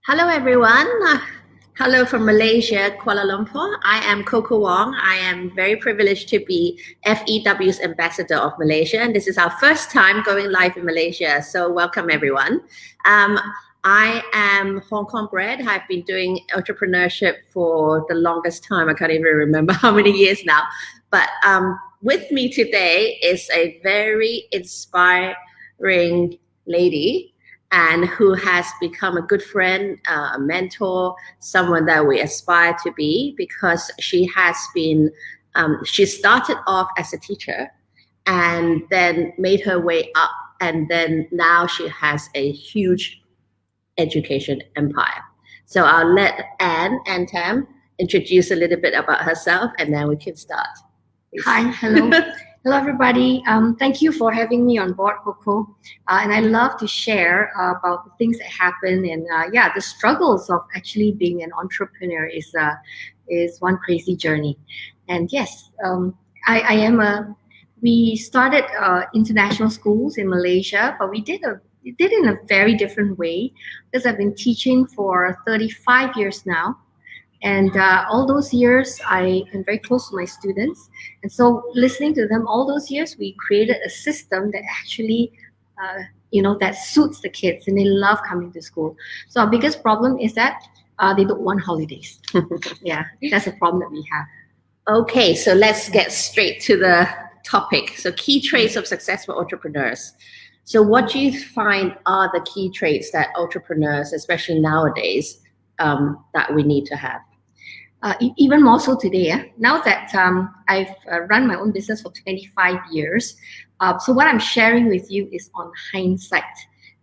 Hello, everyone. Hello from Malaysia, Kuala Lumpur. I am Coco Wong. I am very privileged to be FEW's ambassador of Malaysia, and this is our first time going live in Malaysia. So welcome, everyone. I am Hong Kong bred. I've been doing entrepreneurship for the longest time. I can't even remember how many years now. But with me today is a very inspiring lady, and who has become a good friend, a mentor, someone that we aspire to be, because she has been, she started off as a teacher and then made her way up, and then now she has a huge education empire. So I'll let Anne Tam introduce a little bit about herself, and then we can start. Please. Hi, hello. Hello, everybody. Thank you for having me on board, Coco. And I love to share about the things that happen, and the struggles of actually being an entrepreneur is one crazy journey. And yes, I am we started international schools in Malaysia, but we did it in a very different way, because I've been teaching for 35 years now. And all those years, I am very close to my students. And so listening to them all those years, we created a system that actually, that suits the kids, and they love coming to school. So our biggest problem is that they don't want holidays. Yeah, that's a problem that we have. Okay, so let's get straight to the topic. So key traits of successful entrepreneurs. So what do you find are the key traits that entrepreneurs, especially nowadays, that we need to have? Even more so today. Now that I've run my own business for 25 years, so what I'm sharing with you is on hindsight,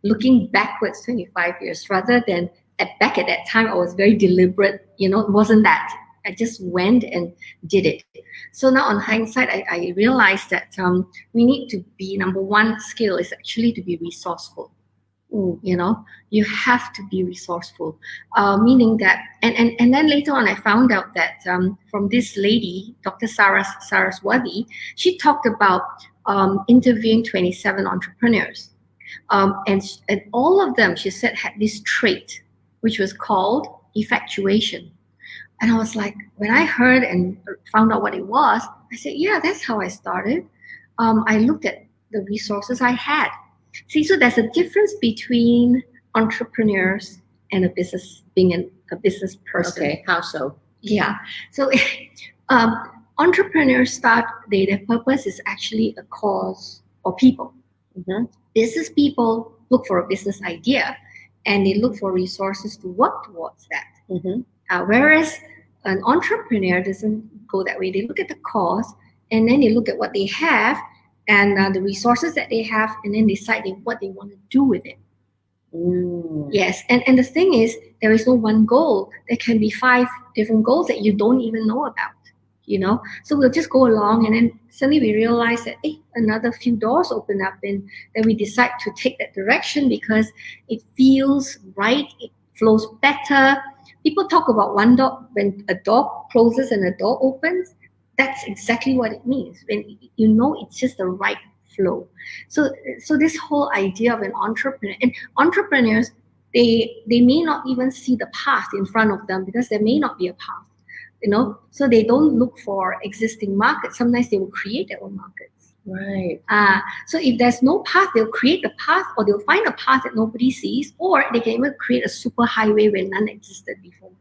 looking backwards 25 years, rather than back at that time I was very deliberate. It wasn't that. I just went and did it. So now on hindsight, I realized that we need to be, number one skill is actually to be resourceful. You have to be resourceful, meaning that, and then later on I found out that from this lady, Dr. Saraswati, she talked about interviewing 27 entrepreneurs, and all of them, she said, had this trait, which was called effectuation. And I was like, when I heard and found out what it was, I said, yeah, that's how I started. I looked at the resources I had. See, so there's a difference between entrepreneurs and being a business person. Okay, how so? Yeah, so entrepreneurs their purpose is actually a cause or people. Mm-hmm. Business people look for a business idea, and they look for resources to work towards that. Mm-hmm. Whereas an entrepreneur doesn't go that way. They look at the cause, and then they look at what they have, and the resources that they have, and then decide what they want to do with it. Yes, and the thing is, there is no one goal. There can be 5 different goals that you don't even know about, So we'll just go along, and then suddenly we realize that, another few doors open up, and then we decide to take that direction because it feels right, it flows better. People talk about one door, when a door closes and a door opens. That's exactly what it means, when it's just the right flow. So this whole idea of an entrepreneur, and entrepreneurs, they may not even see the path in front of them, because there may not be a path, so they don't look for existing markets. Sometimes they will create their own markets. Right. So if there's no path, they'll create the path, or they'll find a path that nobody sees, or they can even create a super highway where none existed before.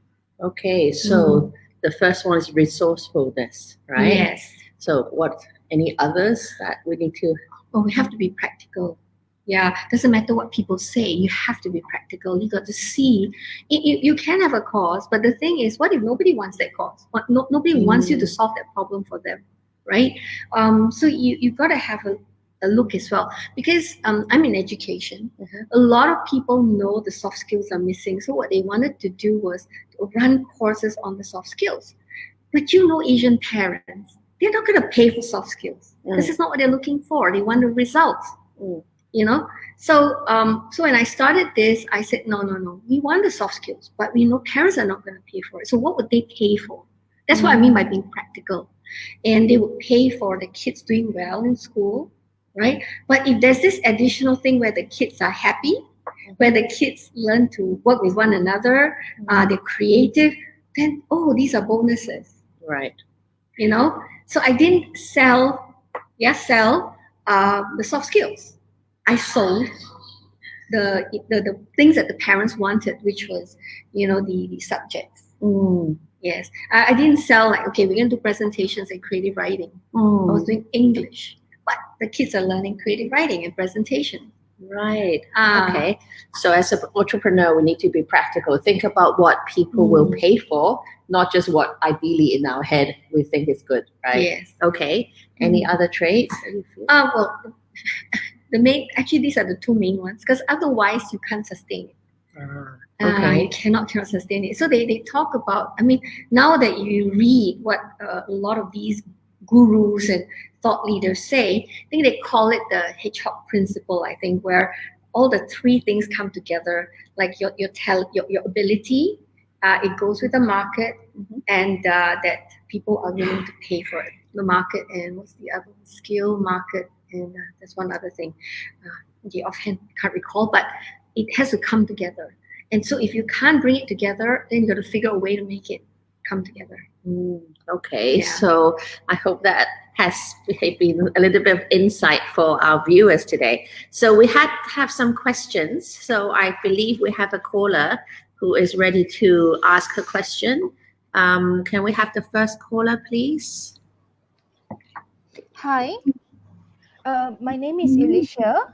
Okay, so the first one is resourcefulness, right? Yes. So any others that we need to? We have to be practical. Yeah, doesn't matter what people say, you have to be practical. You got to see, you can have a cause, but the thing is, what if nobody wants that cause? Nobody wants you to solve that problem for them, right? So you've got to have a look as well, because I'm in education. A lot of people know the soft skills are missing, so what they wanted to do was to run courses on the soft skills. But Asian parents, they're not going to pay for soft skills. This is not what they're looking for. They want the results. So when I started this, I said, no, we want the soft skills, but we know parents are not going to pay for it. So what would they pay for? That's what I mean by being practical. And they would pay for the kids doing well in school, right? But if there's this additional thing where the kids are happy, where the kids learn to work with one another, they're creative, then, these are bonuses. Right. So I didn't sell the soft skills. I sold the things that the parents wanted, which was, the subjects. Yes. I didn't sell like, okay, we're going to do presentations and creative writing. I was doing English, but the kids are learning creative writing and presentation. Right. Okay. So as an entrepreneur, we need to be practical. Think about what people will pay for, not just what ideally in our head we think is good, right? Yes. Okay. Any other traits that you feel? Well, these are the two main ones, because otherwise you can't sustain it. Okay. You cannot sustain it. So they talk about, now that you read what a lot of these gurus and thought leaders say, I think they call it the Hedgehog Principle, I think, where all the three things come together, like your ability, it goes with the market, and that people are willing to pay for it. The market, and what's the other one? Skill, market, and there's one other thing. Offhand can't recall, but it has to come together. And so if you can't bring it together, then you got to figure a way to make it come together. Okay, so I hope that has been a little bit of insight for our viewers today. So we have some questions. So I believe we have a caller who is ready to ask a question. Can we have the first caller, please? Hi, my name is Alicia.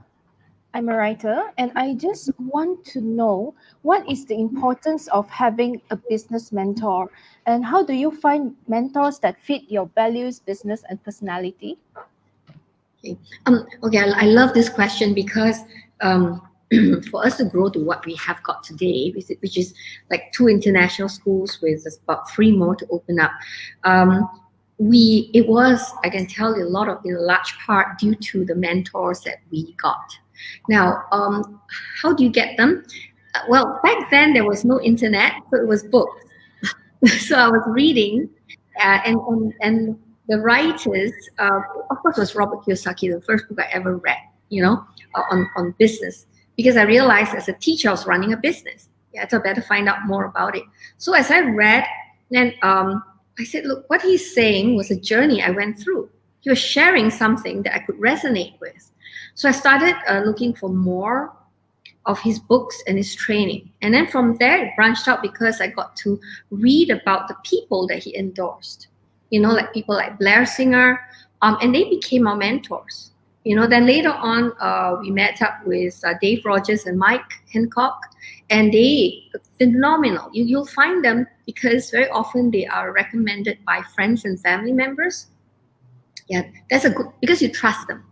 I'm a writer, and I just want to know what is the importance of having a business mentor, and how do you find mentors that fit your values, business, and personality? Okay, I love this question because for us to grow to what we have got today, which is like 2 international schools with about 3 more to open up, it was, I can tell you, in a large part due to the mentors that we got. Now, how do you get them? Well, back then there was no internet, so it was books. So I was reading, and the writers, of course, was Robert Kiyosaki, the first book I ever read, on business, because I realized as a teacher I was running a business. So I better find out more about it. So as I read, then I said, look, what he's saying was a journey I went through. He was sharing something that I could resonate with. So I started looking for more of his books and his training. And then from there, it branched out because I got to read about the people that he endorsed. Like people like Blair Singer, and they became our mentors. Then later on, we met up with Dave Rogers and Mike Hancock, and they phenomenal. You'll find them because very often they are recommended by friends and family members. Yeah, that's a good, because you trust them,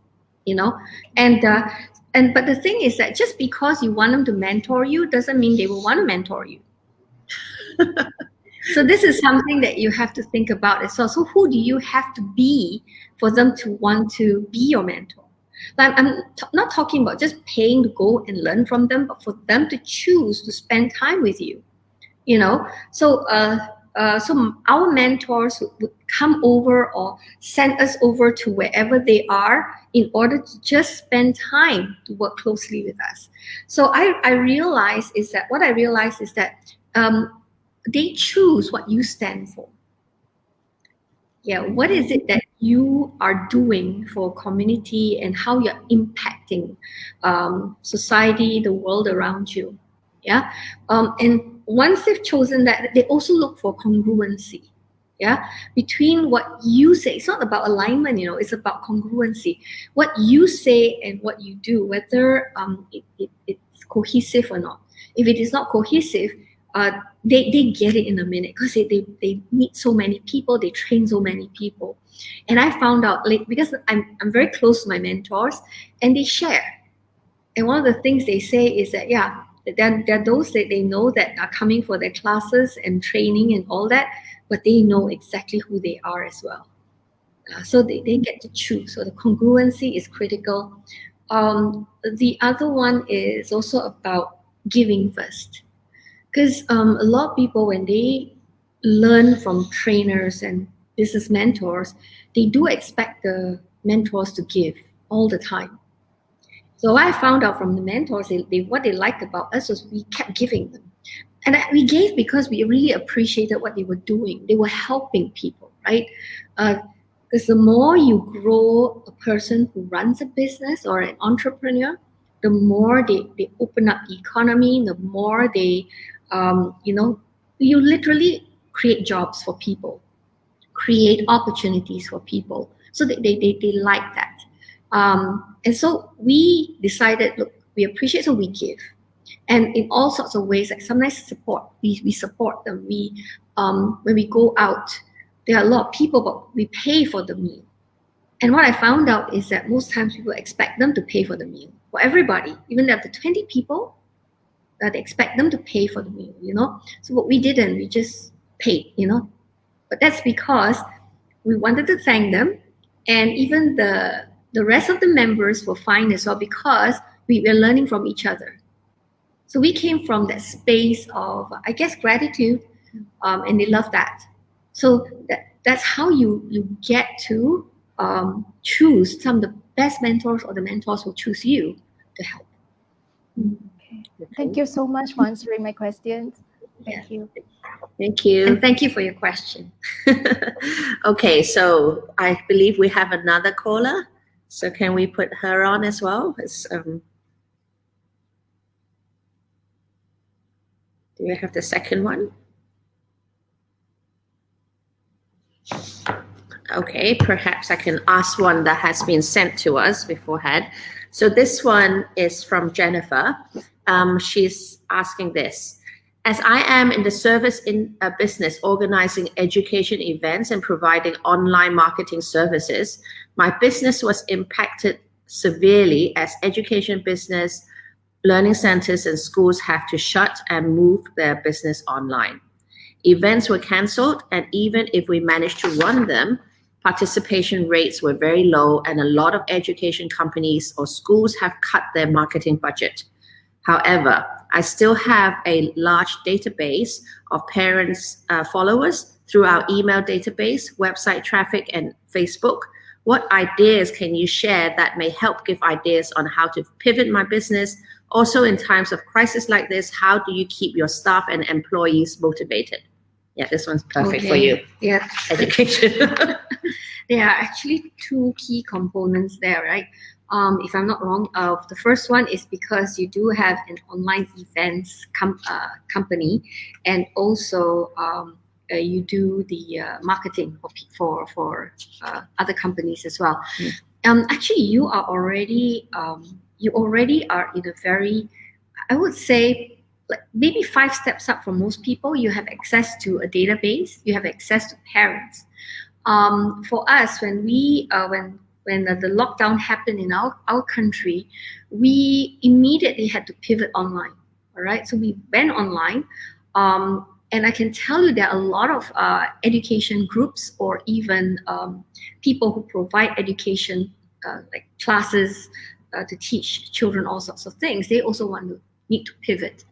but the thing is that just because you want them to mentor you doesn't mean they will want to mentor you. So this is something that you have to think about as well. So who do you have to be for them to want to be your mentor? But I'm not talking about just paying to go and learn from them, but for them to choose to spend time with you. So our mentors would come over or send us over to wherever they are in order to just spend time to work closely with us. So I realized is that they choose what you stand for. What is it that you are doing for community and how you're impacting society, the world around you? And once they've chosen that, they also look for congruency. Between what you say. It's not about alignment, it's about congruency. What you say and what you do, whether it's cohesive or not. If it is not cohesive, they get it in a minute because they meet so many people, they train so many people. And I found out, because I'm very close to my mentors, and they share. And one of the things they say is that, there are those that they know that are coming for their classes and training and all that, but they know exactly who they are as well. So they get to choose. So the congruency is critical. The other one is also about giving first. Because a lot of people, when they learn from trainers and business mentors, they do expect the mentors to give all the time. So what I found out from the mentors, what they liked about us was we kept giving them. And we gave because we really appreciated what they were doing. They were helping people, right? Because the more you grow a person who runs a business or an entrepreneur, the more they open up the economy, the more they, you literally create jobs for people, create opportunities for people. So they like that. And so we decided, look, we appreciate, so we give. And in all sorts of ways, like sometimes support, we support them. When we go out, there are a lot of people, but we pay for the meal. And what I found out is that most times people expect them to pay for the meal. For everybody, even up to 20 people, they expect them to pay for the meal, So what we didn't, we just paid, But that's because we wanted to thank them, and even the rest of the members were fine as well, because we were learning from each other. So we came from that space of, I guess, gratitude, and they love that. So that's how you get to choose some of the best mentors, or the mentors will choose you to help. Okay. Thank you so much for answering my questions. Thank you. Thank you. And thank you for your question. Okay, so I believe we have another caller. So can we put her on as well? Do we have the second one? Okay, perhaps I can ask one that has been sent to us beforehand. So this one is from Jennifer. She's asking this. As I am in the service in a business organizing education events and providing online marketing services, my business was impacted severely as education business, learning centers and schools have to shut and move their business online. Events were cancelled, and even if we managed to run them, participation rates were very low, and a lot of education companies or schools have cut their marketing budget. However, I still have a large database of parents, followers through our email database, website traffic, and Facebook. What ideas can you share that may help give ideas on how to pivot my business? Also, in times of crisis like this, how do you keep your staff and employees motivated? Yeah, this one's perfect for you. Yeah. Education. There are actually two key components there, right? If I'm not wrong, the first one is because you do have an online events company, and also you do the marketing for other companies as well. Actually, you already are in a very, I would say, like maybe 5 steps up from most people. You have access to a database. You have access to parents. For us, when the lockdown happened in our country, we immediately had to pivot online. All right, so we went online, and I can tell you there are a lot of education groups, or even people who provide education, like classes to teach children all sorts of things. They also need to pivot,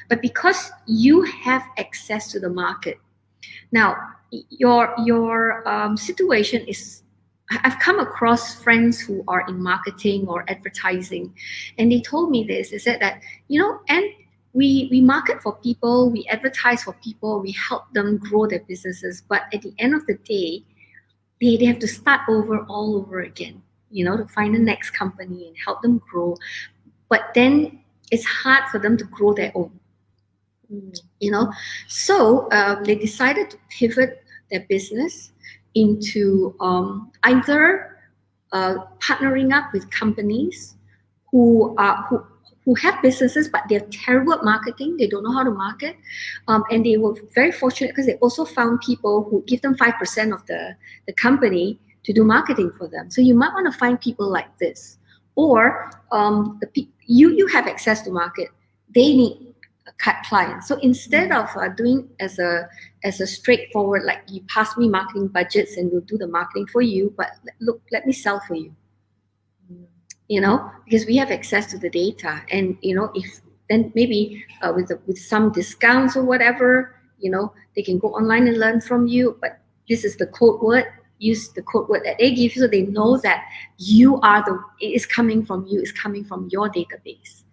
But because you have access to the market, now your situation is, I've come across friends who are in marketing or advertising, and they told me this. They said that, and we market for people, we advertise for people, we help them grow their businesses, but at the end of the day, they have to start all over again, to find the next company and help them grow. But then it's hard for them to grow their own, So they decided to pivot their business into either partnering up with companies who have businesses, but they're terrible at marketing. They don't know how to market, and they were very fortunate because they also found people who give them 5% of the company to do marketing for them. So you might want to find people like this, or you have access to market. They need clients. So instead of doing as a straightforward, like you pass me marketing budgets and we'll do the marketing for you, but look, let me sell for you. Because we have access to the data, and if then maybe with some discounts or whatever, they can go online and learn from you. But this is the code word. use the code word that they give you, so they know that you are it is coming from you, it's coming from your database,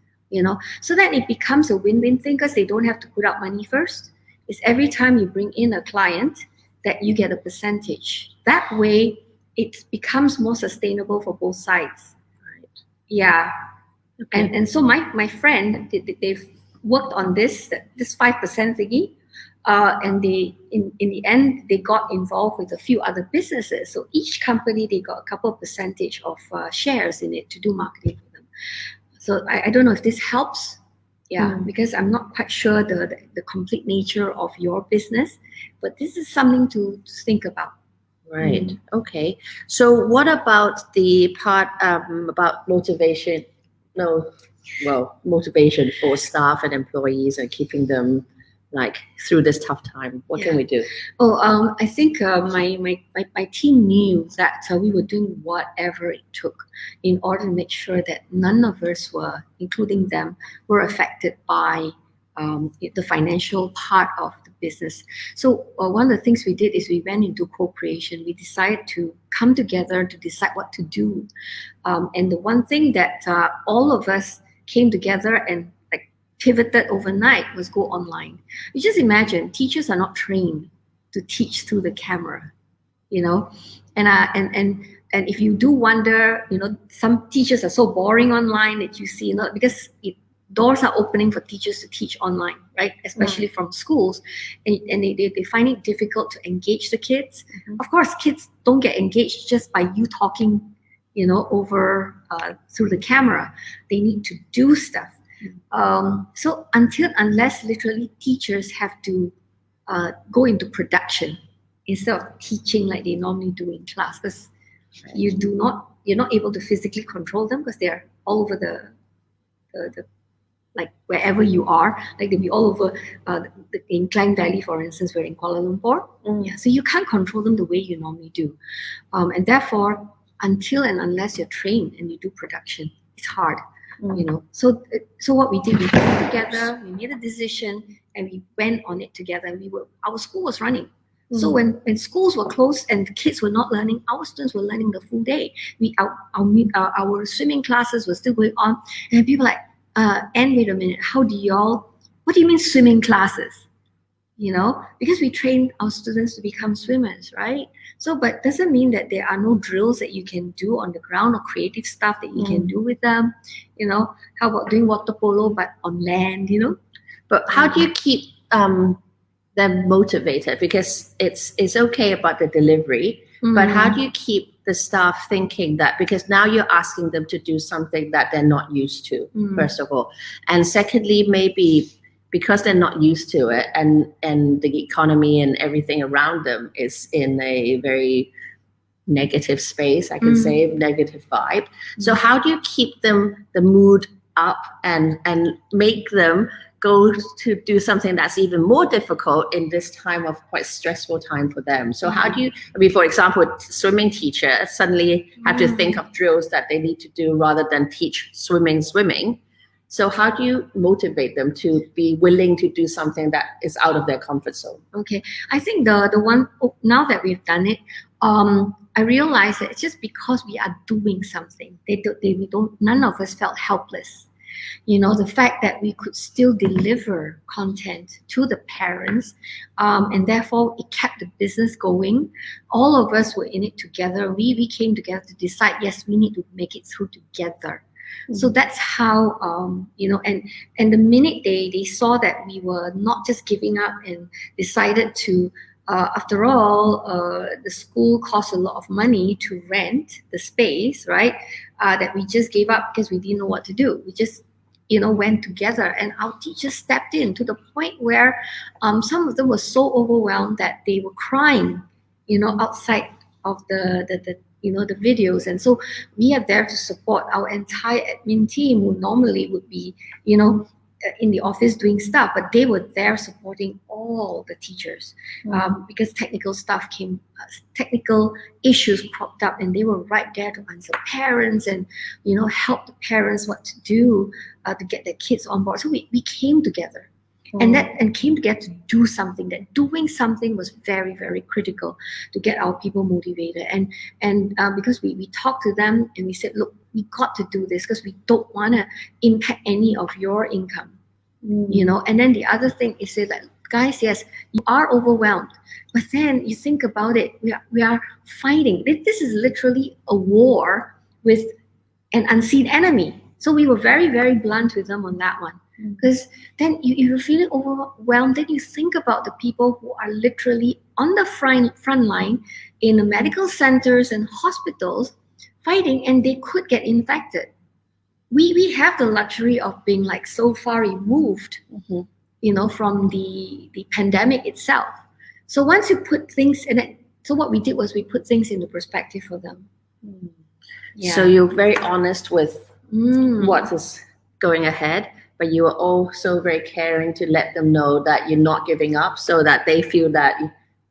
so that it becomes a win-win thing, because they don't have to put out money first. It's every time you bring in a client that you get a percentage. That way it becomes more sustainable for both sides. Right. Yeah. Okay. And so my friend, they've worked on this 5% thingy, and they in the end they got involved with a few other businesses. So each company, they got a couple of percentage of shares in it to do marketing for them. So I don't know if this helps. Yeah, because I'm not quite sure the complete nature of your business, but this is something to think about. Right. Okay. So what about the part about motivation? No, well, motivation for staff and employees and keeping them through this tough time. What can we do? I think my team knew that we were doing whatever it took in order to make sure that none of us were, including them, were affected by the financial part of the business. So one of the things we did is we went into co-creation. We decided to come together to decide what to do. And the one thing that all of us came together and pivoted overnight was go online. You just imagine, teachers are not trained to teach through the camera, and if you do wonder, some teachers are so boring online that you see, because doors are opening for teachers to teach online, right? Especially from schools, and they find it difficult to engage the kids. Of course, kids don't get engaged just by you talking, over through the camera. They need to do stuff. So unless literally teachers have to go into production instead of teaching like they normally do in class, because you're not able to physically control them, because they're all over the like wherever you are, like they'll be all over in Klang Valley, for instance. We're in Kuala Lumpur. So you can't control them the way you normally do, and therefore until and unless you're trained and you do production, it's hard. So what we did, we came together, we made a decision, and we went on it together. Our school was running. So when schools were closed and kids were not learning, our students were learning the full day. Our swimming classes were still going on, and people were like, and wait a minute, what do you mean swimming classes? Because we train our students to become swimmers, right? So, but doesn't mean that there are no drills that you can do on the ground or creative stuff that you can do with them. How about doing water polo but on land? But how do you keep them motivated? Because it's okay about the delivery, but how do you keep the staff thinking that, because now you're asking them to do something that they're not used to, first of all, and secondly, maybe because they're not used to it, and the economy and everything around them is in a very negative space, I can say, negative vibe. So how do you keep them the mood up and make them go to do something that's even more difficult in this time of quite stressful time for them? So how do you, for example, swimming teacher suddenly have to think of drills that they need to do rather than teach swimming. So how do you motivate them to be willing to do something that is out of their comfort zone? Okay, I think the one, now that we've done it, I realize that it's just because we are doing something. None of us felt helpless. The fact that we could still deliver content to the parents, and therefore it kept the business going. All of us were in it together. We came together to decide, yes, we need to make it through together. So that's how, and the minute they saw that we were not just giving up and decided to, after all, the school cost a lot of money to rent the space, right? That we just gave up because we didn't know what to do. We just, went together, and our teachers stepped in to the point where some of them were so overwhelmed that they were crying, outside of the videos. And so we are there to support our entire admin team, who normally would be, in the office doing stuff, but they were there supporting all the teachers, because technical issues cropped up, and they were right there to answer parents and, help the parents what to do to get their kids on board. So we came together. and came together to do something. That doing something was very, very critical to get our people motivated. And because we talked to them and we said, look, we got to do this because we don't want to impact any of your income, you know. And then the other thing is say that, guys, yes, you are overwhelmed, but then you think about it, we are fighting. This is literally a war with an unseen enemy. So we were very, very blunt with them on that one. Because then you're feeling overwhelmed, then you think about the people who are literally on the front line in the medical centers and hospitals fighting, and they could get infected. We have the luxury of being like so far removed, you know, from the pandemic itself. So once you put things in it, so what we did was we put things into perspective for them. Yeah. So you're very honest with what is going ahead, but you are also very caring to let them know that you're not giving up, so that they feel that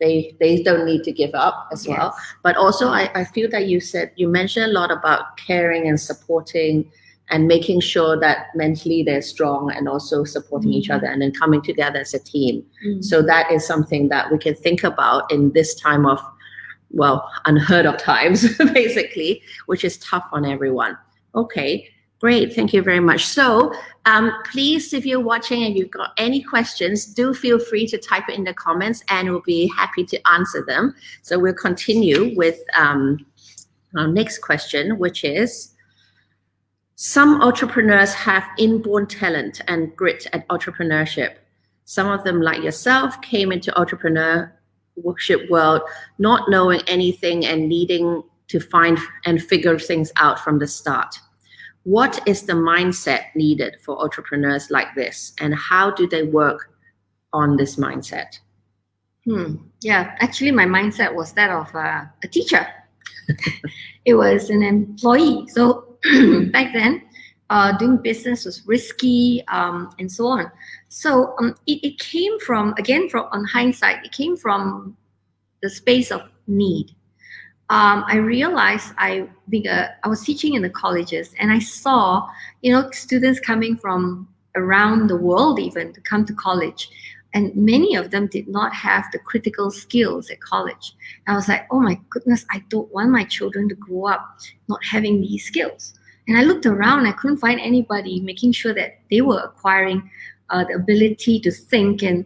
they don't need to give up as well. But also I feel that you mentioned a lot about caring and supporting and making sure that mentally they're strong and also supporting each other and then coming together as a team. So that is something that we can think about in this time of, well, unheard of times, basically, which is tough on everyone. Okay, great. Thank you very much. So please, if you're watching and you've got any questions, do feel free to type it in the comments and we'll be happy to answer them. So we'll continue with our next question, which is, some entrepreneurs have inborn talent and grit at entrepreneurship. Some of them, like yourself, came into entrepreneurship world not knowing anything and needing to find and figure things out from the start. What is the mindset needed for entrepreneurs like this, and how do they work on this mindset? Yeah, actually my mindset was that of a teacher. It was an employee. So back then, doing business was risky, and so on. So it came from, again, on hindsight, it came from the space of need. I realized I was teaching in the colleges, and I saw, you know, students coming from around the world even to come to college, and many of them did not have the critical skills at college. And I was like, oh my goodness, I don't want my children to grow up not having these skills. And I looked around, I couldn't find anybody making sure that they were acquiring the ability to think and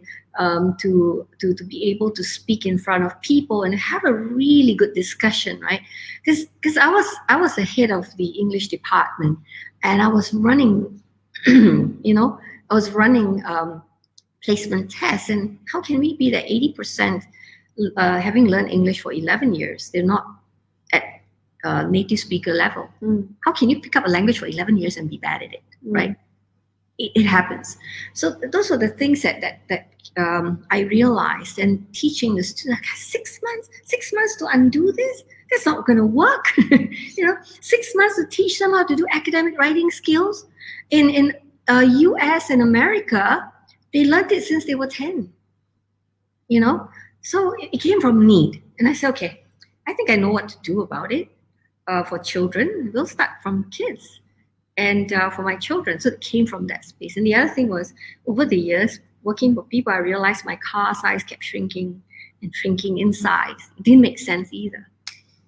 to be able to speak in front of people and have a really good discussion, right? Because I was the head of the English department, and I was running, placement tests. And how can we be that 80% having learned English for 11 years, they're not at native speaker level? How can you pick up a language for 11 years and be bad at it, right? It happens. So those are the things that I realized, and teaching the students, like, 6 months to undo this? That's not going to work. 6 months to teach them how to do academic writing skills. In US and America, they learned it since they were 10. So it came from need. And I said, okay, I think I know what to do about it. For children, we'll start from kids. And for my children, so it came from that space. And the other thing was, over the years, working for people, I realized my car size kept shrinking and shrinking in size. It didn't make sense either.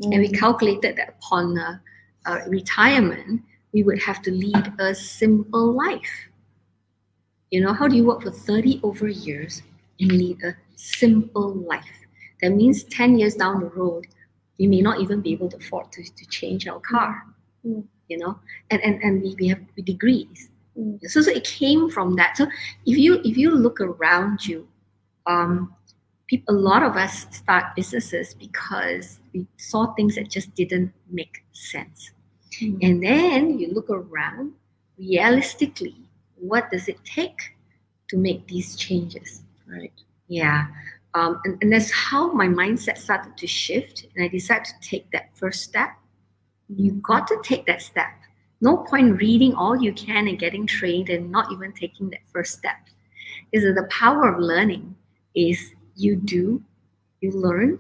And we calculated that upon retirement, we would have to lead a simple life. How do you work for 30 over years and lead a simple life? That means 10 years down the road, we may not even be able to afford to change our car. And we have degrees. So it came from that. So if you look around you, a lot of us start businesses because we saw things that just didn't make sense. And then you look around, realistically, what does it take to make these changes? Right. Yeah. And that's how my mindset started to shift, and I decided to take that first step. You got to take that step. No point reading all you can and getting trained and not even taking that first step. Because the power of learning is you do, you learn,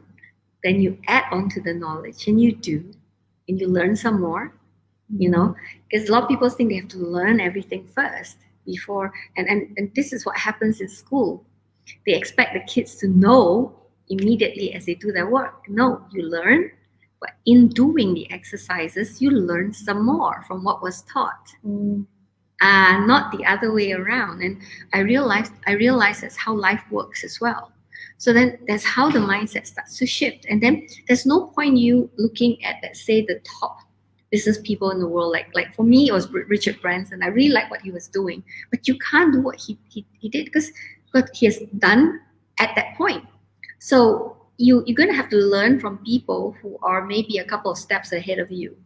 then you add on to the knowledge, and you do, and you learn some more, because a lot of people think they have to learn everything first. before. And this is what happens in school. They expect the kids to know immediately as they do their work. No, you learn, but in doing the exercises, you learn some more from what was taught. Not the other way around. And I realized that's how life works as well. So then that's how the mindset starts to shift. And then there's no point you looking at, let's say, the top business people in the world. Like for me, it was Richard Branson. I really like what he was doing, but you can't do what he did because what he has done at that point. So you're going to have to learn from people who are maybe a couple of steps ahead of you.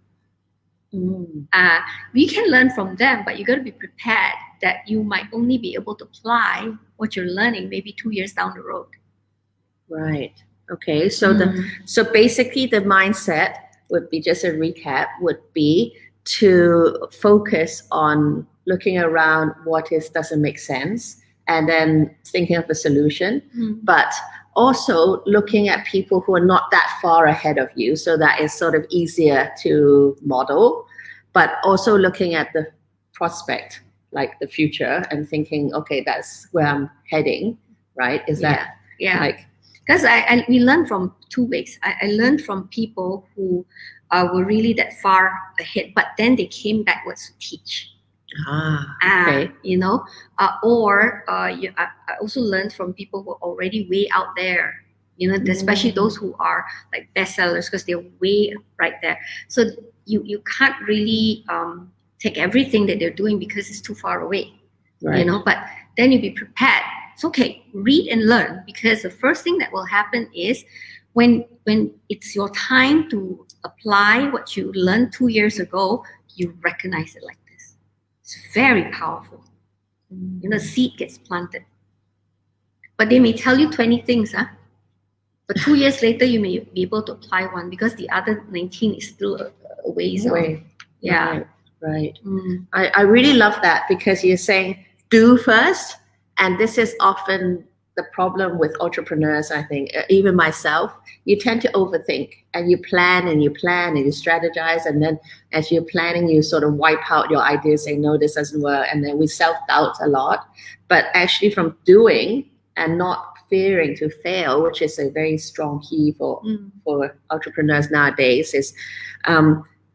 We can learn from them, but you got to be prepared that you might only be able to apply what you're learning maybe 2 years down the road. Right. Okay. So so basically the mindset would be, just a recap, would be to focus on looking around what doesn't make sense and then thinking of a solution, but also looking at people who are not that far ahead of you, so that is sort of easier to model, but also looking at the prospect, like the future, and thinking, okay, that's where I'm heading, right? Is that like... Because we learn from two ways. I learned from people who were really that far ahead, but then they came backwards to teach. Okay. I also learned from people who are already way out there, especially those who are like bestsellers, because they're way right there. So you can't really take everything that they're doing because it's too far away, right. But then you be prepared. It's okay, read and learn, because the first thing that will happen is when it's your time to apply what you learned 2 years ago, you recognize it like this. It's very powerful. Seed gets planted. But they may tell you 20 things, but 2 years later, you may be able to apply one because the other 19 is still a ways away. Yeah. Right. I really love that, because you're saying do first. And this is often the problem with entrepreneurs, I think, even myself. You tend to overthink, and you plan and you strategize. And then as you're planning, you sort of wipe out your ideas, saying, no, this doesn't work. And then we self-doubt a lot. But actually from doing and not fearing to fail, which is a very strong key for entrepreneurs nowadays, is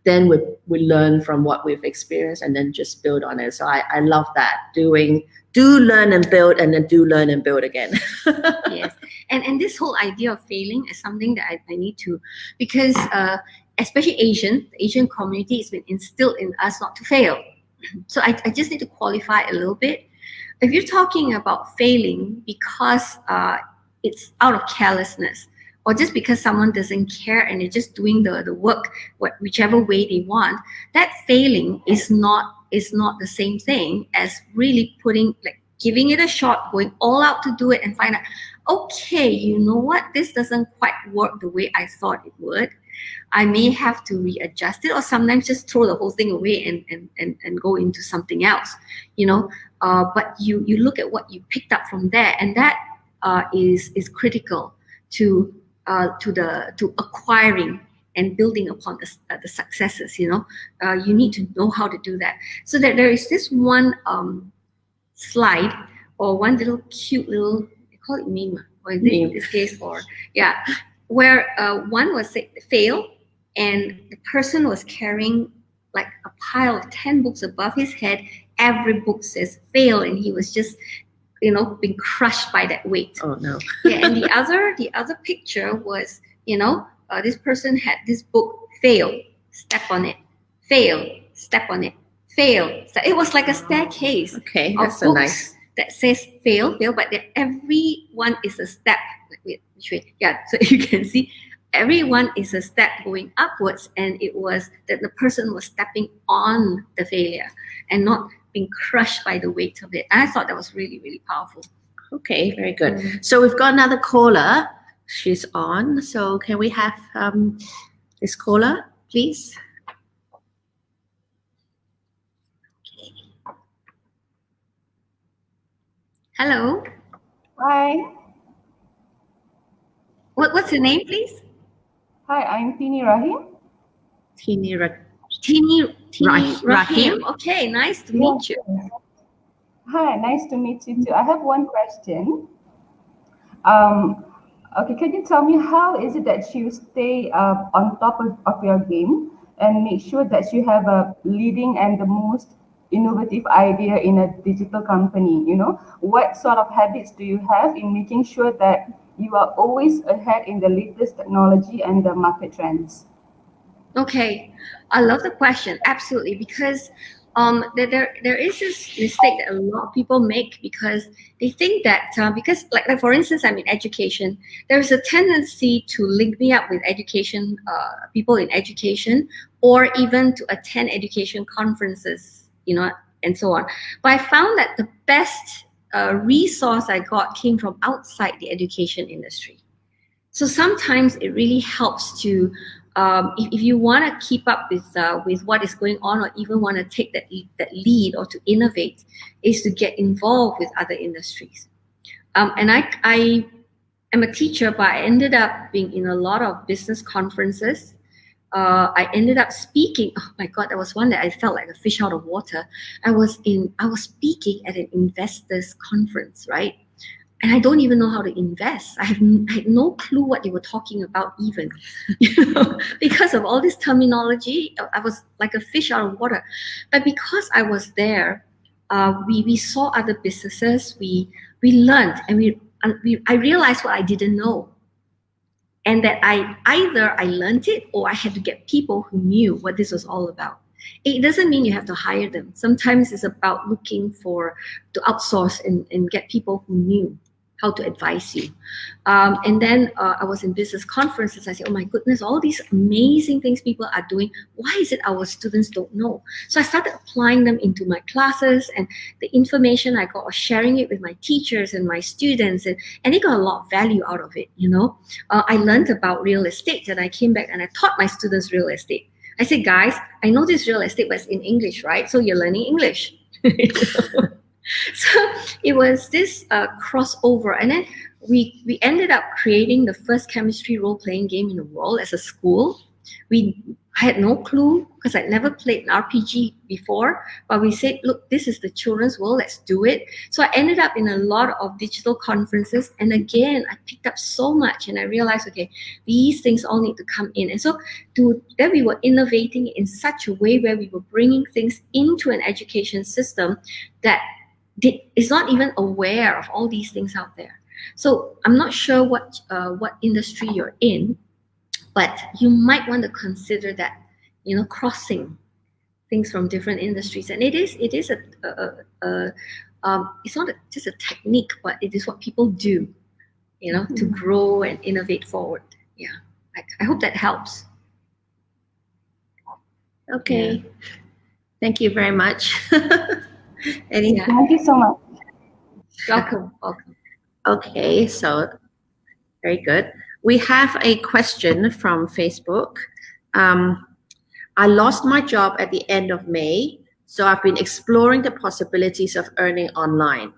then we learn from what we've experienced and then just build on it. So I love that. Do learn and build, and then do learn and build again. Yes. And this whole idea of failing is something that I need to, because especially the Asian community, has been instilled in us not to fail. So I just need to qualify a little bit. If you're talking about failing because it's out of carelessness, or just because someone doesn't care and they're just doing the work whichever way they want, that failing is not the same thing as really giving it a shot, going all out to do it and find out, okay, you know what, this doesn't quite work the way I thought it would. I may have to readjust it, or sometimes just throw the whole thing away and go into something else, but you look at what you picked up from there, and that is critical to acquiring and building upon the successes. You need to know how to do that. So that there is this one slide, or one little cute little, they call it meme, or in this case, where one was fail, and the person was carrying like a pile of 10 books above his head. Every book says fail, and he was just being crushed by that weight. Oh no. And the other picture was, this person had this book, fail, step on it, fail, step on it, fail. So it was like a staircase. Okay, of that's books nice. That says fail, but every one is a step. Wait, which way? Yeah, so you can see everyone is a step going upwards, and it was that the person was stepping on the failure and not being crushed by the weight of it. And I thought that was really, really powerful. Okay, very good. So we've got another caller. She's on. So can we have this caller, please? Okay. Hello. Hi. What's your name, please? Hi, I'm Tini Rahim. Tini Rahim. Okay, nice to meet you. Hi, nice to meet you too. I have one question. Um, okay, can you tell me how is it that you stay on top of your game and make sure that you have a leading and the most innovative idea in a digital company? You know, what sort of habits do you have in making sure that you are always ahead in the latest technology and the market trends? Okay, I love the question. Absolutely, because there is this mistake that a lot of people make because they think that because like for instance, I'm in education. There is a tendency to link me up with education people in education, or even to attend education conferences, and so on. But I found that the best resource I got came from outside the education industry. So sometimes it really helps to, if you want to keep up with what is going on, or even want to take that lead or to innovate, is to get involved with other industries. And I am a teacher, but I ended up being in a lot of business conferences. I ended up speaking. Oh my God, that was one that I felt like a fish out of water. I was speaking at an investors conference, right? And I don't even know how to invest. I had no clue what they were talking about even, because of all this terminology. I was like a fish out of water. But because I was there, we saw other businesses. We learned, and I realized what I didn't know, and that I learned it, or I had to get people who knew what this was all about. It doesn't mean you have to hire them. Sometimes it's about looking to outsource and get people who knew how to advise you. And then I was in business conferences. I said, oh my goodness, all these amazing things people are doing. Why is it our students don't know? So I started applying them into my classes, and the information I got, was sharing it with my teachers and my students, and they got a lot of value out of it. I learned about real estate, and I came back and I taught my students real estate. I said, guys, I know this real estate, but it's in English, right? So you're learning English. So it was this crossover, and then we ended up creating the first chemistry role-playing game in the world as a school. I had no clue because I'd never played an RPG before, but we said, look, this is the children's world, let's do it. So I ended up in a lot of digital conferences, and again, I picked up so much, and I realized, okay, these things all need to come in. And so then we were innovating in such a way where we were bringing things into an education system that is not even aware of all these things out there. So I'm not sure what industry you're in, but you might want to consider that, crossing things from different industries. And it is it's not just a technique, but it is what people do, to grow and innovate forward. Yeah, I hope that helps. Okay. Yeah. Thank you very much. Thank you so much. Welcome. Okay, so very good. We have a question from Facebook. I lost my job at the end of May, so I've been exploring the possibilities of earning online.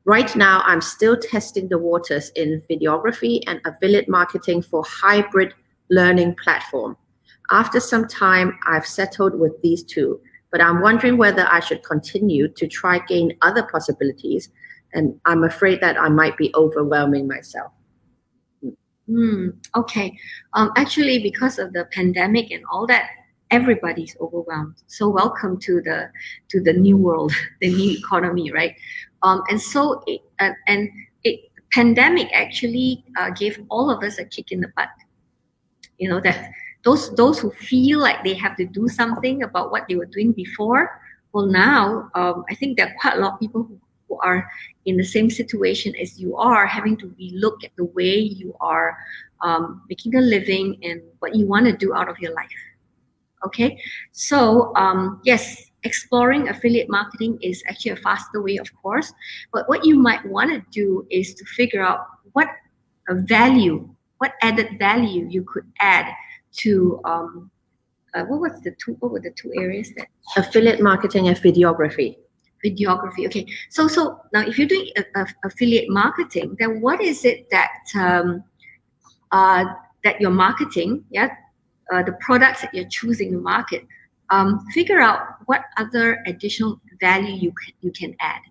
Right now, I'm still testing the waters in videography and affiliate marketing for hybrid learning platform. After some time, I've settled with these two, but I'm wondering whether I should continue to try gain other possibilities, and I'm afraid that I might be overwhelming myself. Okay. Actually, because of the pandemic and all that, everybody's overwhelmed. So welcome to the new world, the new economy, right? And so pandemic actually gave all of us a kick in the butt. That those who feel like they have to do something about what they were doing before, well, now I think there are quite a lot of people who are in the same situation as you are, having to relook at the way you are making a living and what you want to do out of your life. Okay, so yes, exploring affiliate marketing is actually a faster way, of course, but what you might want to do is to figure out what added value you could add to what were the two areas that affiliate marketing and videography. Videography. Okay, so now if you're doing affiliate marketing, then what is it that that you're marketing? Yeah, the products that you're choosing to market. Figure out what other additional value you can add.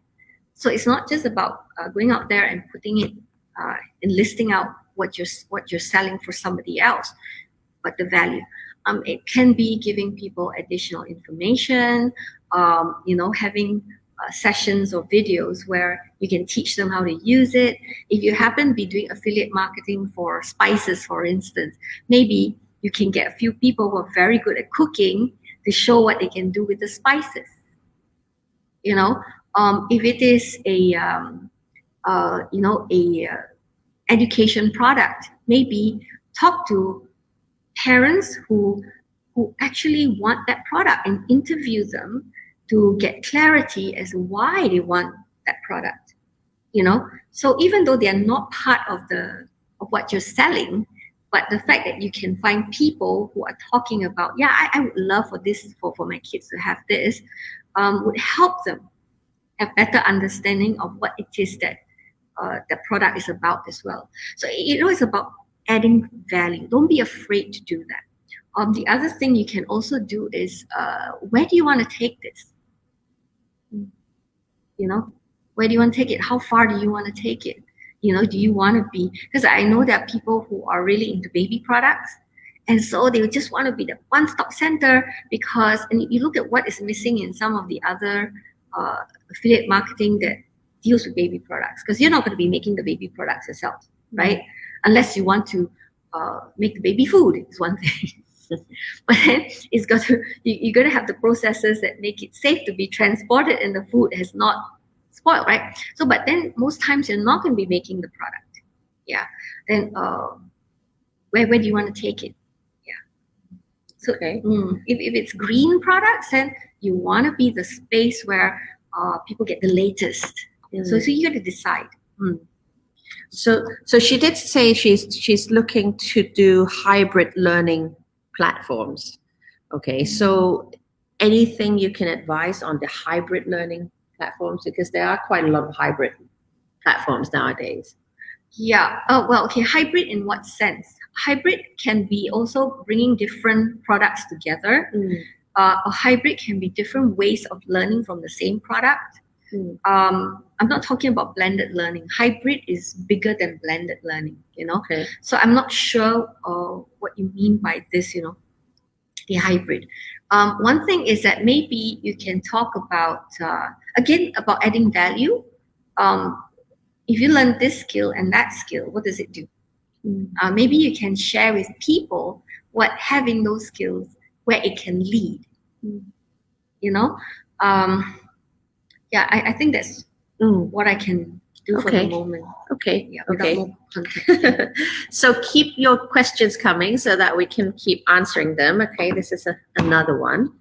So it's not just about going out there and putting it and listing out what you're selling for somebody else, but the value. It can be giving people additional information, having sessions or videos where you can teach them how to use it. If you happen to be doing affiliate marketing for spices, for instance, maybe you can get a few people who are very good at cooking to show what they can do with the spices. If it is a education product, maybe talk to parents who actually want that product and interview them to get clarity as to why they want that product. So even though they are not part of what you're selling, but the fact that you can find people who are talking about, I would love for this for my kids to have this, would help them have better understanding of what it is that the product is about as well. So it's about adding value. Don't be afraid to do that. The other thing you can also do is, where do you want to take this? Where do you want to take it? How far do you want to take it? Do you want to be, because I know there are people who are really into baby products, and so they just want to be the one-stop center, and you look at what is missing in some of the other affiliate marketing that deals with baby products, because you're not going to be making the baby products yourself, right? Unless you want to make the baby food, is one thing. But then you're going to have the processes that make it safe to be transported, and the food has not spoiled, right? So, but then most times you're not going to be making the product. Yeah. Then where do you want to take it? Yeah. So Okay. If it's green products, then you want to be the space where people get the latest. So you got to decide. So she did say she's looking to do hybrid learning platforms. Okay, so anything you can advise on the hybrid learning platforms, because there are quite a lot of hybrid platforms nowadays. Yeah. Okay. Hybrid in what sense? Hybrid can be also bringing different products together. A hybrid can be different ways of learning from the same product. I'm not talking about blended learning. Hybrid is bigger than blended learning, Okay. So I'm not sure what you mean by this, the hybrid. One thing is that maybe you can talk about, again, about adding value. If you learn this skill and that skill, what does it do? Maybe you can share with people what having those skills, where it can lead. I think that's what I can do for the moment. Okay. Yeah, Okay. without more context. So keep your questions coming so that we can keep answering them. Okay, this is another one.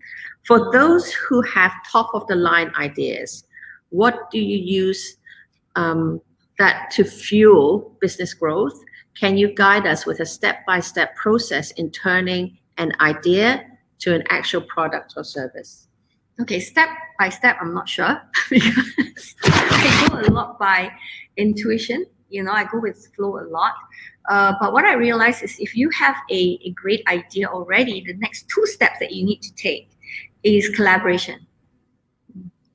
For those who have top of the line ideas, what do you use that to fuel business growth? Can you guide us with a step-by-step process in turning an idea to an actual product or service? Okay, step by step, I'm not sure, because I go a lot by intuition. I go with flow a lot. But what I realize is, if you have a great idea already, the next two steps that you need to take is collaboration.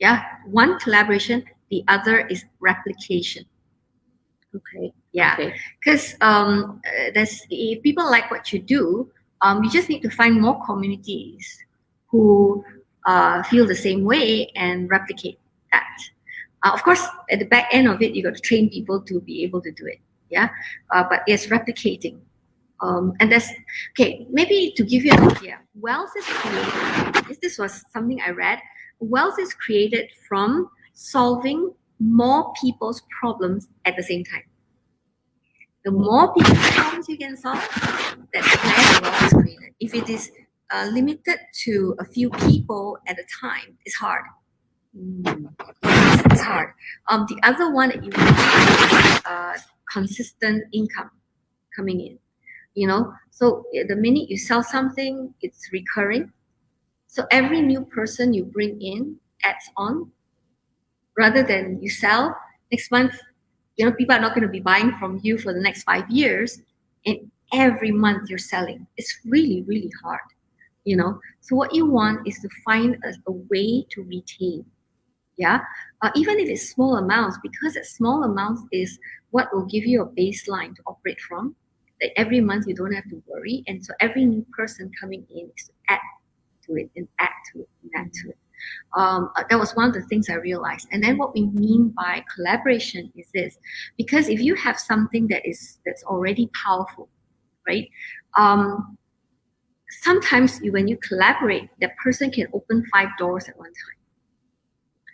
Yeah, one, collaboration, the other is replication. Okay. Yeah, because if people like what you do, you just need to find more communities who feel the same way and replicate that. Of course, at the back end of it, you got to train people to be able to do it. Yeah, but yes, replicating. And that's okay. Maybe to give you an idea, wealth is created. This was something I read. Wealth is created from solving more people's problems at the same time. The more people's problems you can solve, that's where the wealth is created. If it is limited to a few people at a time, it's hard. It's hard. The other one that you need is consistent income coming in. So the minute you sell something, it's recurring. So every new person you bring in adds on, rather than you sell next month. People are not going to be buying from you for the next 5 years, and every month you're selling. It's really, really hard. So what you want is to find a way to retain. Yeah, even if it's small amounts, because that small amounts is what will give you a baseline to operate from. That every month you don't have to worry, and so every new person coming in is to add to it and add to it and add to it. That was one of the things I realized. And then what we mean by collaboration is this, because if you have something that's already powerful, right? Sometimes when you collaborate, that person can open 5 doors at one time.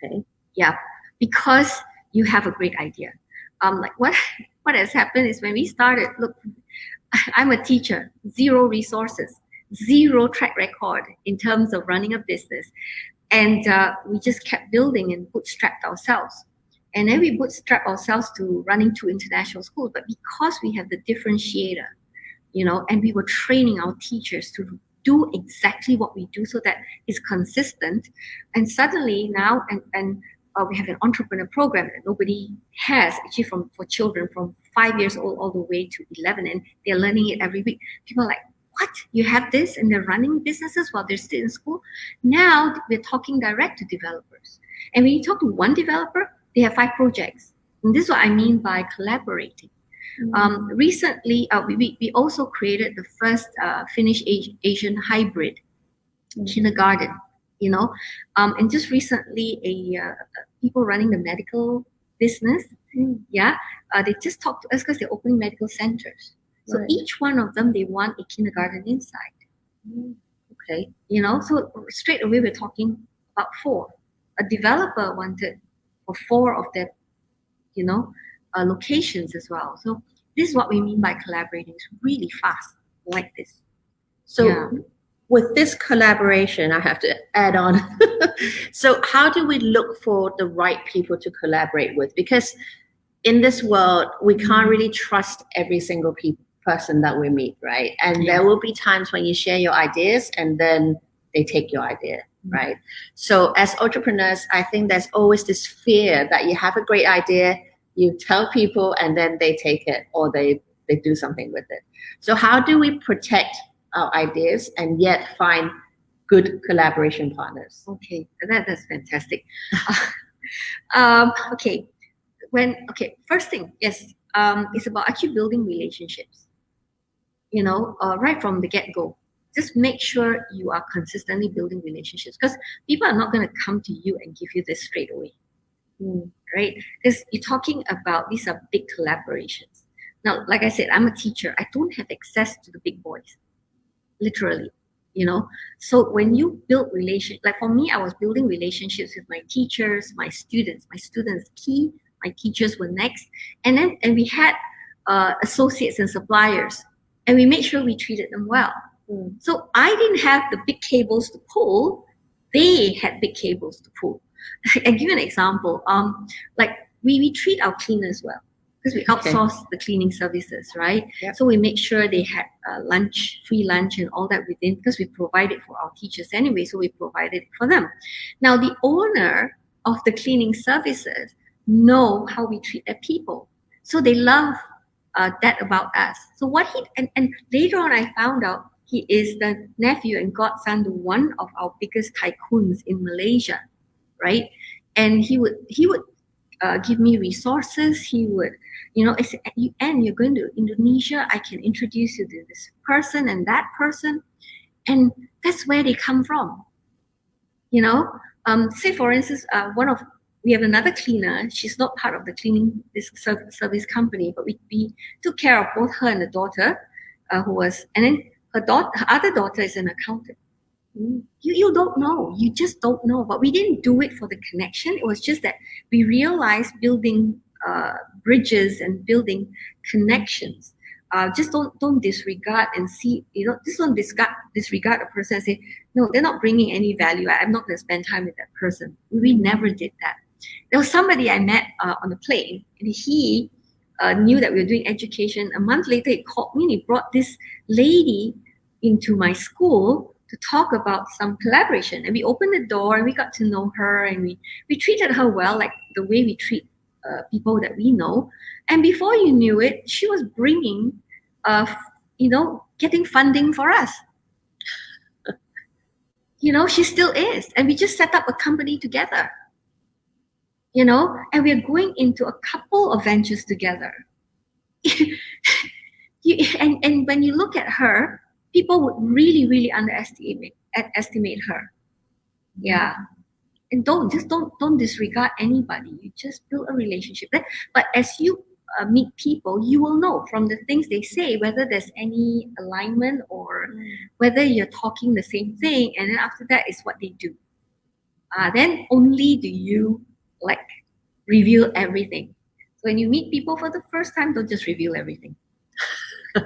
Okay, yeah, because you have a great idea. Like what has happened is when we started, look, I'm a teacher, 0 resources, 0 track record in terms of running a business. And we just kept building and bootstrapped ourselves. And then we bootstrapped ourselves to running 2 international schools. But because we have the differentiator, and we were training our teachers to do exactly what we do so that it's consistent. And suddenly now, we have an entrepreneur program that nobody has, actually for children from 5 years old all the way to 11. And they're learning it every week. People are like, what? You have this and they're running businesses while they're still in school? Now we're talking direct to developers. And when you talk to one developer, they have 5 projects. And this is what I mean by collaborating. Recently, we also created the first Finnish Asian hybrid kindergarten, and just recently people running the medical business, they just talked to us because they're opening medical centers. So each one of them, they want a kindergarten inside. Okay, so straight away we're talking about 4. A developer wanted for 4 of their, locations as well. So this is what we mean by collaborating. It's really fast, like this. So with this collaboration, I have to add on. So how do we look for the right people to collaborate with? Because in this world, we can't really trust every single person that we meet, right? And there will be times when you share your ideas and then they take your idea, right? So as entrepreneurs, I think there's always this fear that you have a great idea, you tell people and then they take it or they do something with it. So how do we protect our ideas and yet find good collaboration partners? Okay, that's fantastic. First thing, yes, it's about actually building relationships. Right from the get-go, just make sure you are consistently building relationships, because people are not going to come to you and give you this straight away, right? Because you're talking about, these are big collaborations. Now, like I said, I'm a teacher. I don't have access to the big boys, literally, So when you build relations, like for me, I was building relationships with my teachers, my students key, my teachers were next. And we had associates and suppliers, and we made sure we treated them well. So I didn't have the big cables to pull. They had big cables to pull. I'll give you an example. Like we treat our cleaners well, because we outsource the cleaning services, right? Yep. So we make sure they had lunch, free lunch and all that within, because we provide it for our teachers anyway, so we provided it for them. Now, the owner of the cleaning services know how we treat their people. So they love that about us. So what and later on I found out he is the nephew and godson to one of our biggest tycoons in Malaysia, right? And he would give me resources. He would, and you're going to Indonesia, I can introduce you to this person and that person. And that's where they come from. Say for instance, we have another cleaner. She's not part of the cleaning service company, but we took care of both her and the daughter, and then her other daughter is an accountant. You don't know. You just don't know. But we didn't do it for the connection. It was just that we realized building bridges and building connections. Just don't disregard and see, just don't disregard a person and say, no, they're not bringing any value. I'm not going to spend time with that person. We never did that. There was somebody I met on the plane, and he knew that we were doing education. A month later, he called me and he brought this lady into my school to talk about some collaboration. And we opened the door and we got to know her, and we treated her well, like the way we treat people that we know. And before you knew it, she was bringing, getting funding for us. She still is. And we just set up a company together. you know, and we're going into a couple of ventures together. And when you look at her, people would really, really estimate her. Yeah. And don't disregard anybody. You just build a relationship. But as you meet people, you will know from the things they say whether there's any alignment or whether you're talking the same thing. And then after that is what they do. Then only do you like reveal everything. So when you meet people for the first time, don't just reveal everything. So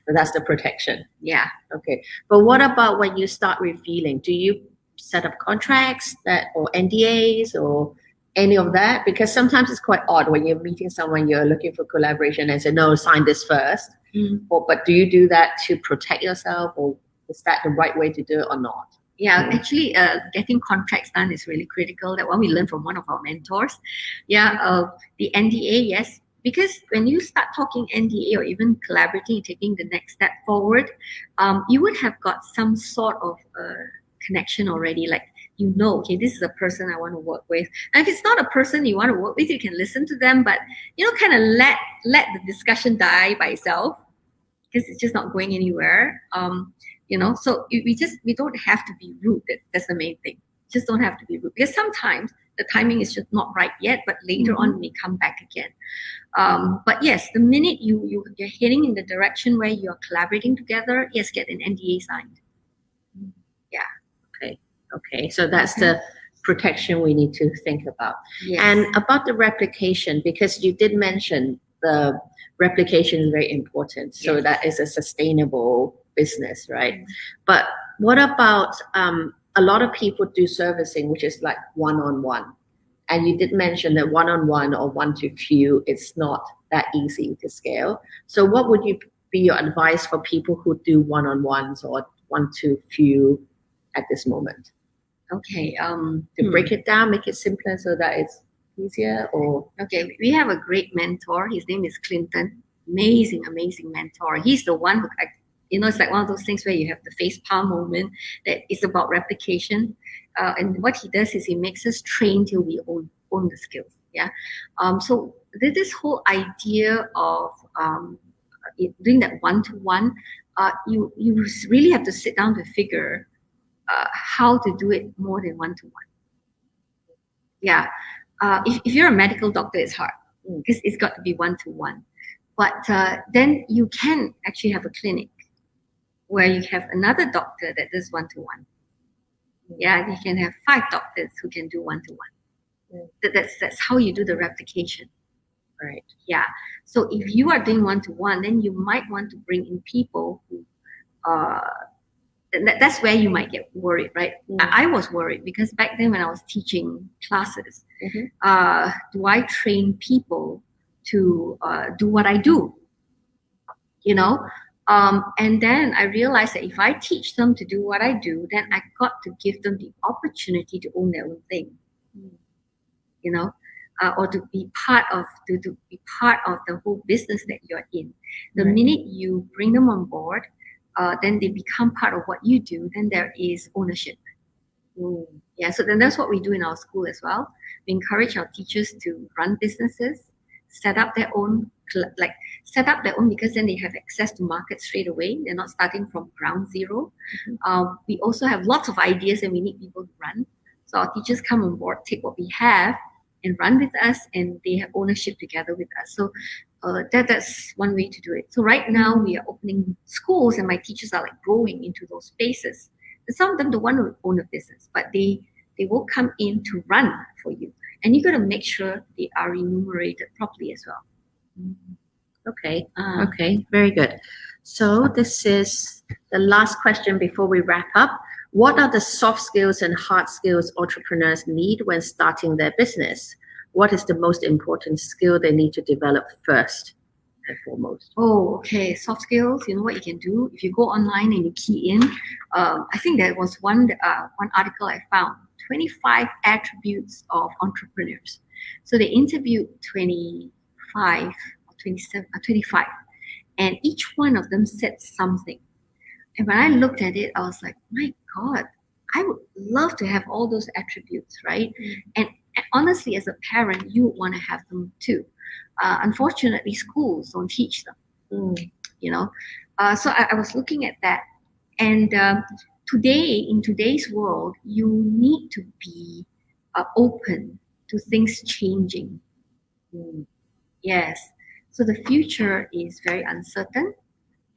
that's the protection. Yeah. Okay. But what about when you start revealing? Do you set up contracts that or NDAs or any of that? Because sometimes it's quite odd when you're meeting someone, you're looking for collaboration and say, no, sign this first. But do you do that to protect yourself, or is that the right way to do it or not? Yeah, actually, getting contracts done is really critical. That one we learned from one of our mentors. Yeah, the NDA, yes. Because when you start talking NDA or even collaborating, taking the next step forward, you would have got some sort of connection already. Like, you know, okay, this is a person I want to work with. And if it's not a person you want to work with, you can listen to them, but, you know, kind of let the discussion die by itself because it's just not going anywhere. You know, so we don't have to be rude. That's the main thing. Just don't have to be rude, because sometimes the timing is just not right yet, but later on it may come back again. But yes, the minute you're heading in the direction where you're collaborating together, yes, get an NDA signed. Yeah. Okay. So that's the protection we need to think about. Yes. And about the replication, because you did mention the replication is very important. So that is a sustainable business, right? But what about a lot of people do servicing, which is like one-on-one. And you did mention that one-on-one or one-to-few, it's not that easy to scale. So what would be your advice for people who do one-on-ones or one-to-few at this moment? Okay. To break it down, make it simpler so that it's easier, or? Okay, we have a great mentor. His name is Clinton. Amazing mentor. He's the one who, you know, it's like one of those things where you have the face palm moment that is about replication. And what he does is he makes us train till we own the skills. Yeah. So this whole idea of doing that one-to-one, you really have to sit down to figure how to do it more than one-to-one. Yeah. If you're a medical doctor, it's hard because it's got to be one-to-one. But then you can actually have a clinic where you have another doctor that does one-to-one. Yeah, you can have 5 doctors who can do one-to-one. That's how you do the replication. Right. Yeah. So if you are doing one-to-one, then you might want to bring in people who that's where you might get worried, right? I was worried because back then when I was teaching classes, do I train people to do what I do? You know? And then I realized that if I teach them to do what I do, then I got to give them the opportunity to own their own thing. You know? Or to be part of the whole business that you're in. The minute you bring them on board, then they become part of what you do, then there is ownership. Yeah, so then that's what we do in our school as well. We encourage our teachers to run businesses, set up their own because then they have access to market straight away. They're not starting from ground zero. We also have lots of ideas and we need people to run. So our teachers come on board, take what we have and run with us, and they have ownership together with us. So that's one way to do it. So right now we are opening schools and my teachers are like growing into those spaces. And some of them don't want to own a business, but they will come in to run for you. And you got to make sure they are remunerated properly as well. Okay. Okay. Very good. So this is the last question before we wrap up. What are the soft skills and hard skills entrepreneurs need when starting their business? What is the most important skill they need to develop first and foremost? Oh, okay. Soft skills. You know what you can do? If you go online and you key in, I think there was one article I found, 25 attributes of entrepreneurs. So they interviewed 25 or 27 or 25, and each one of them said something. And when I looked at it, I was like, my God, I would love to have all those attributes, right? And And honestly, as a parent, you want to have them too. Unfortunately, schools don't teach them. You know, so I was looking at that, and in today's world, you need to be open to things changing. Yes, so the future is very uncertain,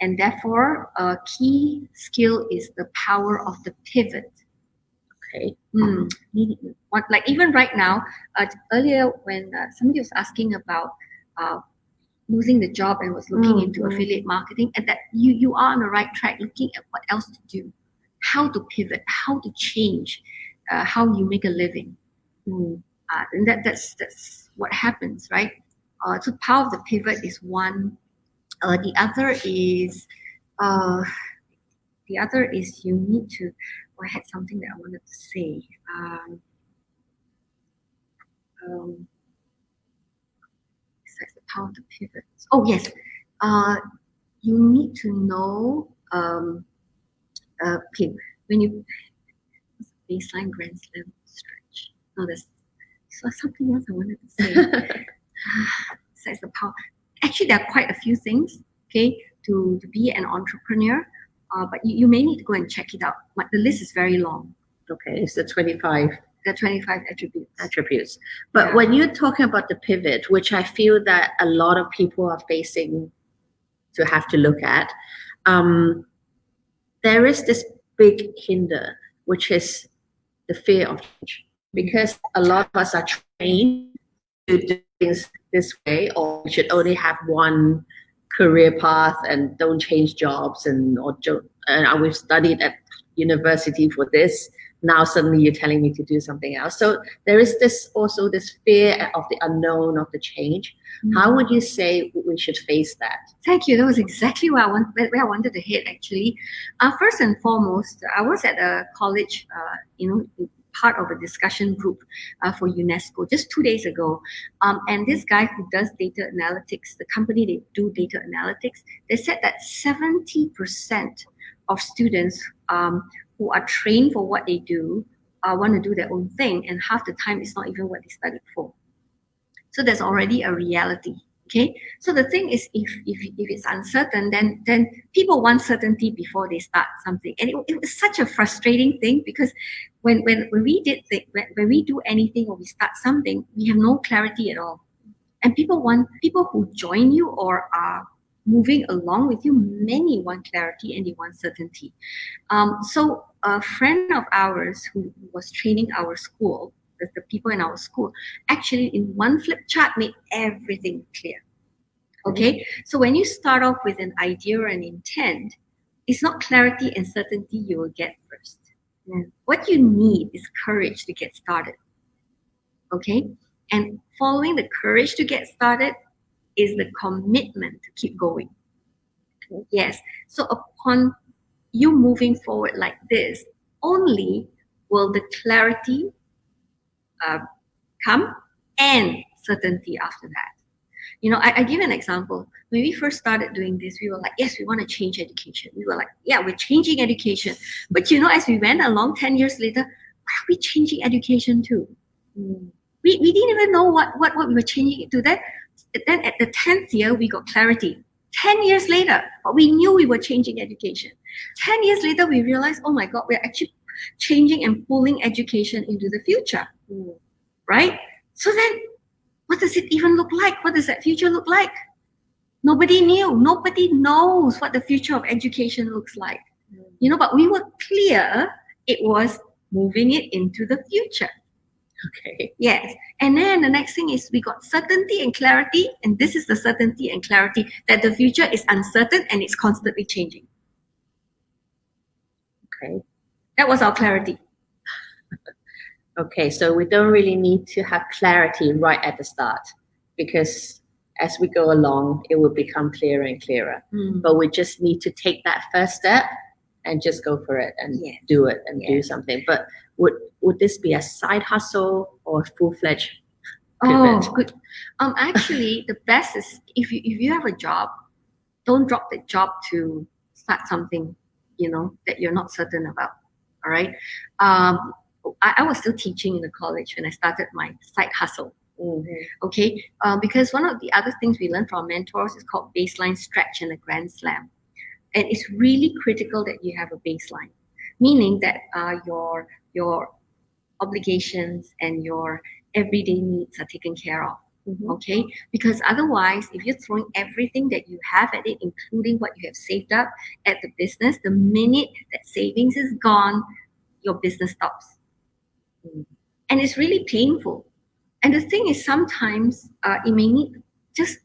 and therefore a key skill is the power of the pivot. Okay. Like even right now, earlier when somebody was asking about losing the job and was looking into affiliate marketing, and that you are on the right track, looking at what else to do, how to pivot, how to change, how you make a living. And that's what happens, right? So part of the pivot is one. The other is you need to. I had something that I wanted to say. Besides the power of the pivot. Oh yes, you need to know. Okay, when you baseline Grand Slam stretch. No, there's something else I wanted to say. Besides the power, actually there are quite a few things. Okay, to be an entrepreneur, but you may need to go and check it out. The list is very long. Okay, it's the 25. The 25 attributes. But when you're talking about the pivot, which I feel that a lot of people are facing to have to look at, there is this big hinder, which is the fear of change. Because a lot of us are trained to do things this way, or we should only have one career path and don't change jobs, and we've studied at university for this. Now suddenly you're telling me to do something else. So there is this fear of the unknown, of the change. How would you say we should face that? Thank you. That was exactly where I wanted to hit, actually. First and foremost, I was at a college, part of a discussion group for UNESCO just 2 days ago. And this guy who does data analytics, the company they do data analytics, they said that 70% of students who are trained for what they do want to do their own thing, and half the time it's not even what they studied for. So there's already a reality. Okay, so the thing is, if it's uncertain, then people want certainty before they start something, and it was such a frustrating thing, because when we do anything or we start something, we have no clarity at all, and people who join you or are moving along with you, many want clarity and they want certainty. So a friend of ours who was training our school, the people in our school, actually in one flip chart made everything clear. Okay, so when you start off with an idea or an intent, it's not clarity and certainty you will get first. What you need is courage to get started. Okay, and following the courage to get started is the commitment to keep going. Yes, so upon you moving forward like this, only will the clarity come and certainty after that. I give an example. When we first started doing this, we were like, yes, we want to change education. We were like, yeah, we're changing education. But as we went along 10 years later, what are we changing education to? We didn't even know what we were changing it to. Then at the 10th year, we got clarity. 10 years later, but we knew we were changing education. 10 years later, we realized, oh my God, we're actually changing and pulling education into the future. Right? So then, what does it even look like? What does that future look like? Nobody knew. Nobody knows what the future of education looks like. But we were clear it was moving it into the future. Okay. Yes. And then the next thing is we got certainty and clarity, and this is the certainty and clarity that the future is uncertain and it's constantly changing. Okay. That was our clarity. Okay, so we don't really need to have clarity right at the start, because as we go along, it will become clearer and clearer. But we just need to take that first step and just go for it and do it and do something. But would this be a side hustle or full-fledged pivot? Oh, good. Actually, the best is if you have a job, don't drop the job to start something, that you're not certain about. All right. I was still teaching in the college when I started my side hustle. Okay, because one of the other things we learn from mentors is called baseline stretch and a grand slam, and it's really critical that you have a baseline, meaning that your obligations and your everyday needs are taken care of. Okay, because otherwise, if you're throwing everything that you have at it, including what you have saved up at the business, the minute that savings is gone, your business stops, and it's really painful. And the thing is, sometimes it may need just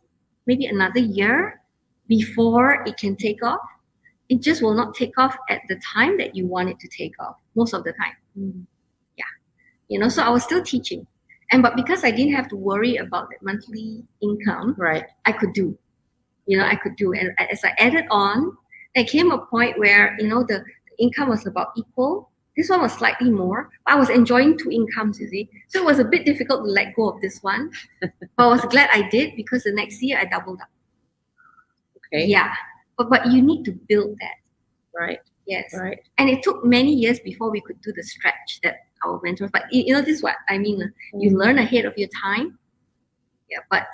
maybe another year before it can take off. It just will not take off at the time that you want it to take off, most of the time. Yeah. So I was still teaching. But because I didn't have to worry about that monthly income, Right. I could do. I could do. And as I added on, there came a point where, the income was about equal. This one was slightly more. I was enjoying two incomes, you see. So it was a bit difficult to let go of this one. But I was glad I did, because the next year I doubled up. Okay. Yeah. But you need to build that. Right. Yes. Right. And it took many years before we could do the stretch that our mentors. But this is what I mean. You learn ahead of your time. Yeah. But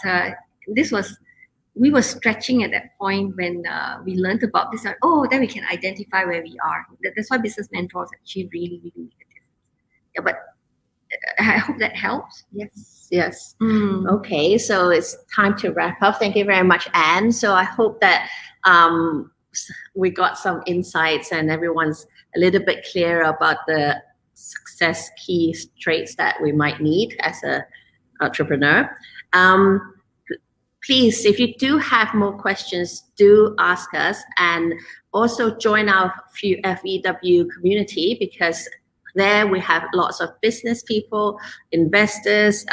we were stretching at that point when we learned about this. Then we can identify where we are. That's why business mentors actually really, really make a difference. Yeah. But I hope that helps. Yes. Okay, so it's time to wrap up. Thank you very much, Anne. So I hope that we got some insights and everyone's a little bit clearer about the success key traits that we might need as an entrepreneur. Please, if you do have more questions, do ask us, and also join our FEW community, because there we have lots of business people, investors,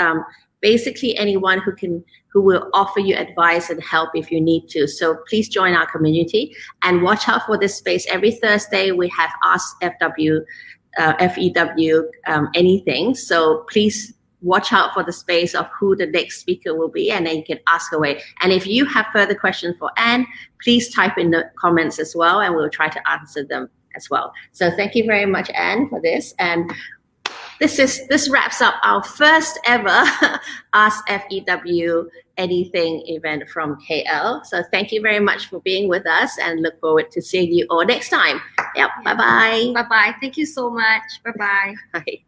basically anyone who will offer you advice and help if you need to. So please join our community and watch out for this space. Every Thursday we have Ask FEW anything. So please watch out for the space of who the next speaker will be, and then you can ask away. And if you have further questions for Anne, please type in the comments as well, and we'll try to answer them as well. So thank you very much, Anne, for this. And this wraps up our first ever Ask FEW Anything event from KL. So thank you very much for being with us, and look forward to seeing you all next time. Yep. Bye-bye. Bye-bye. Thank you so much. Bye-bye. Bye.